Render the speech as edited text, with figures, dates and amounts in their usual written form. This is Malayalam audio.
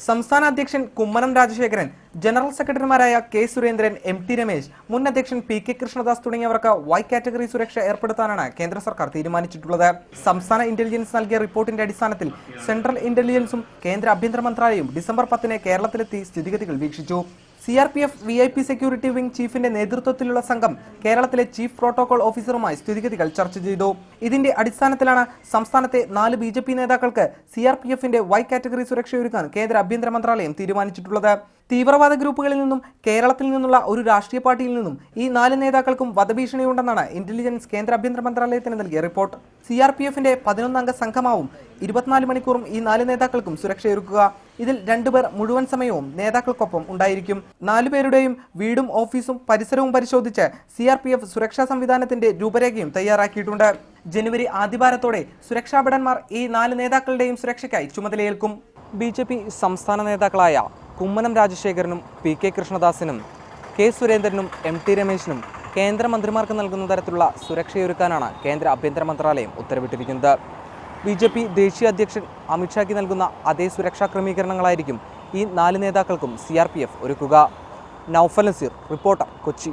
സംസ്ഥാന അധ്യക്ഷൻ കുമ്മനം രാജശേഖരൻ, ജനറൽ സെക്രട്ടറിമാരായ K Surendran, M T Ramesh, മുൻ അധ്യക്ഷൻ പി കെ കൃഷ്ണദാസ് തുടങ്ങിയവർക്ക് വൈ കാറ്റഗറി സുരക്ഷ ഏർപ്പെടുത്താനാണ് കേന്ദ്ര സർക്കാർ തീരുമാനിച്ചിട്ടുള്ളത്. സംസ്ഥാന ഇന്റലിജൻസ് നൽകിയ റിപ്പോർട്ടിന്റെ അടിസ്ഥാനത്തിൽ സെൻട്രൽ ഇന്റലിജൻസും കേന്ദ്ര ആഭ്യന്തര മന്ത്രാലയവും ഡിസംബർ 10 കേരളത്തിലെത്തി സ്ഥിതിഗതികൾ വീക്ഷിച്ചു. CRPF VIP സെക്യൂരിറ്റി വിംഗ് ചീഫിന്റെ നേതൃത്വത്തിലുള്ള സംഘം കേരളത്തിലെ ചീഫ് പ്രോട്ടോകോൾ ഓഫീസറുമായി സ്ഥിതിഗതികൾ ചർച്ച ചെയ്തു. ഇതിന്റെ അടിസ്ഥാനത്തിലാണ് സംസ്ഥാനത്തെ 4 BJP നേതാക്കൾക്ക് CRPFന്റെ വൈ കാറ്റഗറി സുരക്ഷയൊരുക്കാൻ കേന്ദ്ര ആഭ്യന്തര മന്ത്രാലയം തീരുമാനിച്ചിട്ടുള്ളത്. തീവ്രവാദ ഗ്രൂപ്പുകളിൽ നിന്നും കേരളത്തിൽ നിന്നുള്ള ഒരു രാഷ്ട്രീയ പാർട്ടിയിൽ നിന്നും ഈ 4 നേതാക്കൾക്കും വധഭീഷണിയുണ്ടെന്നാണ് ഇന്റലിജൻസ് കേന്ദ്ര ആഭ്യന്തര മന്ത്രാലയത്തിന് നൽകിയ റിപ്പോർട്ട്. CRPFന്റെ 11 അംഗ സംഘമാവും 24 മണിക്കൂറും ഈ 4 നേതാക്കൾക്കും സുരക്ഷയൊരുക്കുക. ഇതിൽ 2 പേർ മുഴുവൻ സമയവും നേതാക്കൾക്കൊപ്പം ഉണ്ടായിരിക്കും. 4 പേരുടെയും വീടും ഓഫീസും പരിസരവും പരിശോധിച്ച് CRPF സുരക്ഷാ സംവിധാനത്തിന്റെ രൂപരേഖയും തയ്യാറാക്കിയിട്ടുണ്ട്. ജനുവരി ആദ്യവാരത്തോടെ സുരക്ഷാ ഭടന്മാർ ഈ 4 നേതാക്കളുടെയും സുരക്ഷയ്ക്കായി ചുമതലയേൽക്കും. BJP സംസ്ഥാന നേതാക്കളായ കുമ്മനം രാജശേഖരനും പി കെ കൃഷ്ണദാസിനും കെ സുരേന്ദ്രനും എം ടി രമേശിനും കേന്ദ്രമന്ത്രിമാർക്ക് നൽകുന്ന തരത്തിലുള്ള സുരക്ഷയൊരുക്കാനാണ് കേന്ദ്ര ആഭ്യന്തര മന്ത്രാലയം ഉത്തരവിട്ടിരിക്കുന്നത്. BJP ദേശീയ അധ്യക്ഷൻ അമിത്ഷായ്ക്ക് നൽകുന്ന അതേ സുരക്ഷാ ക്രമീകരണങ്ങളായിരിക്കും ഈ 4 നേതാക്കൾക്കും CRPF ഒരുക്കുക. നൗഫൽ നസീർ, റിപ്പോർട്ടർ, കൊച്ചി.